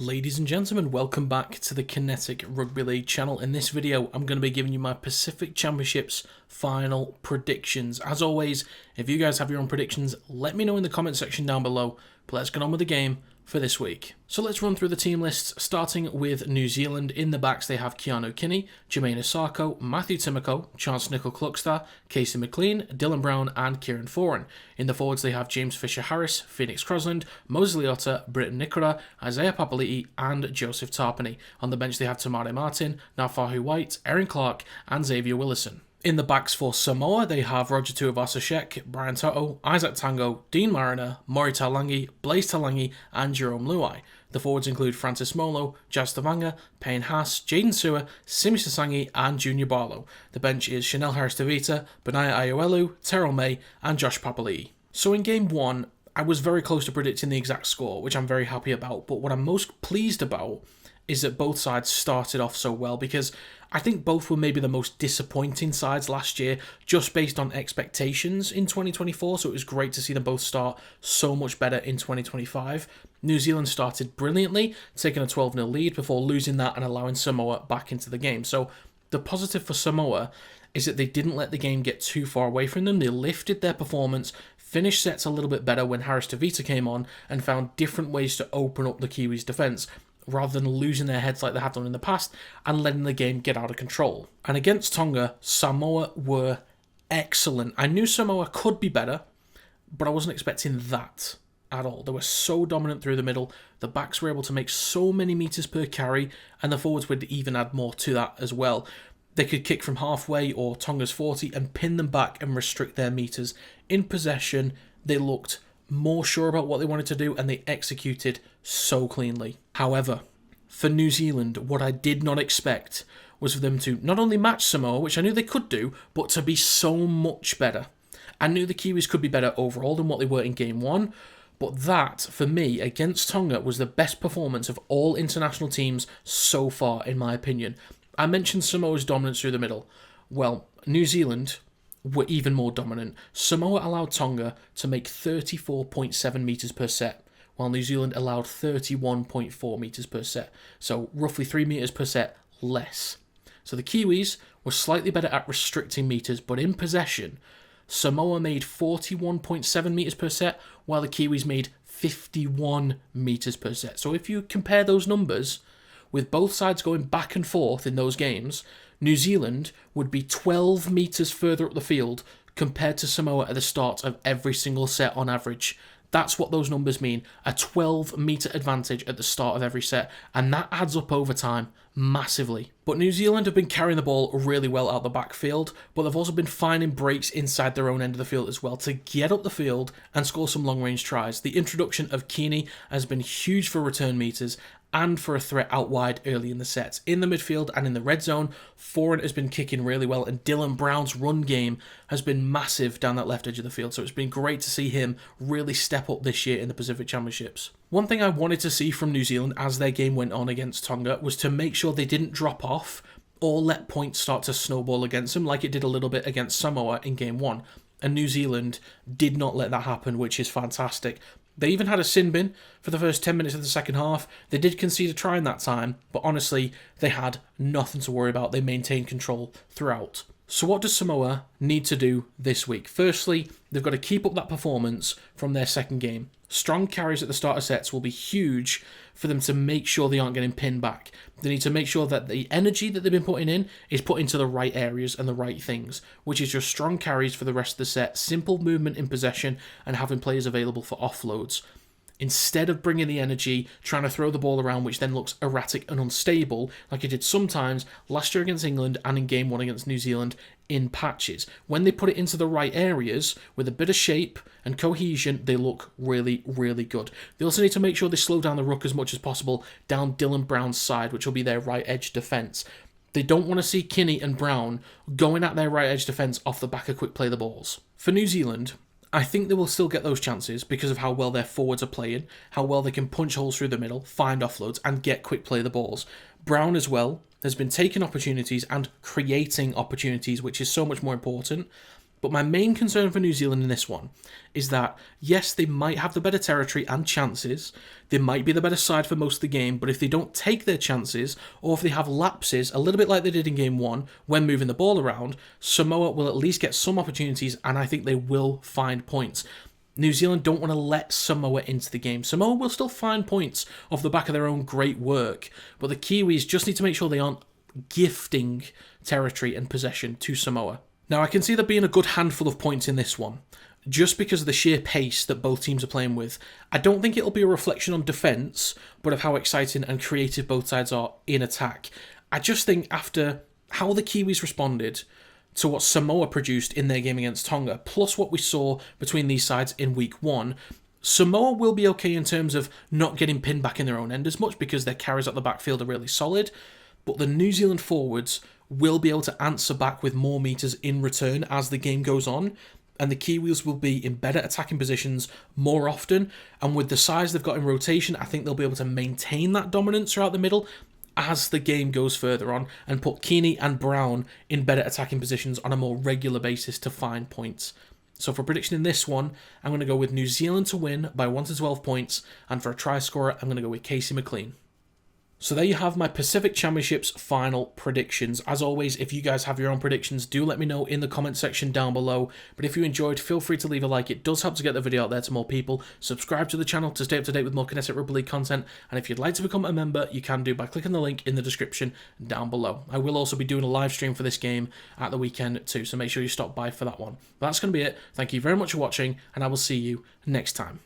Ladies and gentlemen, welcome back to the Kinetic Rugby League channel. In this video, I'm going to be giving you my Pacific Championships final predictions. As always, if you guys have your own predictions, let me know in the comment section down below. But let's get on with the game for this week. So let's run through the team lists, starting with New Zealand. In the backs, they have Keanu Kinney, Jermaine Osako, Matthew Timoko, Chance Nickel-Cluckstar, Casey McLean, Dylan Brown, and Kieran Foran. In the forwards, they have James Fisher-Harris, Phoenix Crosland, Moses Leota, Britton Nikora, Isaiah Papali'i, and Joseph Tarpany. On the bench, they have Tamari Martin, Nafahu White, Erin Clark, and Xavier Willison. In the backs for Samoa, they have Roger Tuivasa-Sheck, Brian Toto, Isaac Tango, Dean Mariner, Maury Talangi, Blaze Talangi, and Jerome Luai. The forwards include Francis Molo, Jazz Tavanga, Payne Haas, Jaden Sewer, Simi Sasangi, and Junior Barlow. The bench is Chanel Harris-Tavita, Benaya Ayuelu, Terrell May, and Josh Papali'i. So in Game 1, I was very close to predicting the exact score, which I'm very happy about, but what I'm most pleased about is that both sides started off so well, because I think both were maybe the most disappointing sides last year, just based on expectations in 2024, so it was great to see them both start so much better in 2025. New Zealand started brilliantly, taking a 12-0 lead before losing that and allowing Samoa back into the game. So the positive for Samoa is that they didn't let the game get too far away from them. They lifted their performance, finished sets a little bit better when Harris-Tavita came on, and found different ways to open up the Kiwis' defence, rather than losing their heads like they have done in the past and letting the game get out of control. And against Tonga, Samoa were excellent. I knew Samoa could be better, but I wasn't expecting that at all. They were so dominant through the middle, the backs were able to make so many metres per carry, and the forwards would even add more to that as well. They could kick from halfway or Tonga's 40 and pin them back and restrict their metres. In possession, they looked more sure about what they wanted to do, and they executed so cleanly. However, for New Zealand, what I did not expect was for them to not only match Samoa, which I knew they could do, but to be so much better. I knew the Kiwis could be better overall than what they were in Game 1, but that, for me, against Tonga, was the best performance of all international teams so far, in my opinion. I mentioned Samoa's dominance through the middle. Well, New Zealand were even more dominant. Samoa allowed Tonga to make 34.7 metres per set, while New Zealand allowed 31.4 metres per set, so roughly 3 metres per set less. So the Kiwis were slightly better at restricting metres, but in possession, Samoa made 41.7 metres per set, while the Kiwis made 51 metres per set. So if you compare those numbers, with both sides going back and forth in those games, New Zealand would be 12 metres further up the field compared to Samoa at the start of every single set on average. That's what those numbers mean, a 12-metre advantage at the start of every set, and that adds up over time massively. But New Zealand have been carrying the ball really well out the backfield, but they've also been finding breaks inside their own end of the field as well to get up the field and score some long-range tries. The introduction of Keeney has been huge for return metres and for a threat out wide early in the sets. In the midfield and in the red zone, Foran has been kicking really well, and Dylan Brown's run game has been massive down that left edge of the field, so it's been great to see him really step up this year in the Pacific Championships. One thing I wanted to see from New Zealand as their game went on against Tonga was to make sure they didn't drop off or let points start to snowball against them like it did a little bit against Samoa in Game 1. And New Zealand did not let that happen, which is fantastic. They even had a sin bin for the first 10 minutes of the second half. They did concede a try in that time, but honestly, they had nothing to worry about. They maintained control throughout. So what does Samoa need to do this week? Firstly, they've got to keep up that performance from their second game. Strong carries at the start of sets will be huge for them to make sure they aren't getting pinned back. They need to make sure that the energy that they've been putting in is put into the right areas and the right things, which is just strong carries for the rest of the set, simple movement in possession, and having players available for offloads. Instead of bringing the energy, trying to throw the ball around, which then looks erratic and unstable, like it did sometimes last year against England and in Game 1 against New Zealand in patches. When they put it into the right areas, with a bit of shape and cohesion, they look really, really good. They also need to make sure they slow down the ruck as much as possible down Dylan Brown's side, which will be their right edge defence. They don't want to see Kinney and Brown going at their right edge defence off the back of quick play the balls. For New Zealand, I think they will still get those chances because of how well their forwards are playing, how well they can punch holes through the middle, find offloads, and get quick play the balls. Brown as well has been taking opportunities and creating opportunities, which is so much more important. But my main concern for New Zealand in this one is that, yes, they might have the better territory and chances, they might be the better side for most of the game, but if they don't take their chances, or if they have lapses, a little bit like they did in Game 1, when moving the ball around, Samoa will at least get some opportunities, and I think they will find points. New Zealand don't want to let Samoa into the game. Samoa will still find points off the back of their own great work, but the Kiwis just need to make sure they aren't gifting territory and possession to Samoa. Now, I can see there being a good handful of points in this one, just because of the sheer pace that both teams are playing with. I don't think it'll be a reflection on defence, but of how exciting and creative both sides are in attack. I just think after how the Kiwis responded to what Samoa produced in their game against Tonga, plus what we saw between these sides in week 1, Samoa will be okay in terms of not getting pinned back in their own end as much because their carries at the backfield are really solid, but the New Zealand forwards will be able to answer back with more metres in return as the game goes on, and the Kiwis will be in better attacking positions more often, and with the size they've got in rotation, I think they'll be able to maintain that dominance throughout the middle as the game goes further on, and put Keeney and Brown in better attacking positions on a more regular basis to find points. So for prediction in this one, I'm going to go with New Zealand to win by 1 to 12 points, and for a try scorer, I'm going to go with Casey McLean. So there you have my Pacific Championships final predictions. As always, if you guys have your own predictions, do let me know in the comment section down below. But if you enjoyed, feel free to leave a like. It does help to get the video out there to more people. Subscribe to the channel to stay up to date with more Kinetic Rugby League content. And if you'd like to become a member, you can do by clicking the link in the description down below. I will also be doing a live stream for this game at the weekend too, so make sure you stop by for that one. But that's going to be it. Thank you very much for watching, and I will see you next time.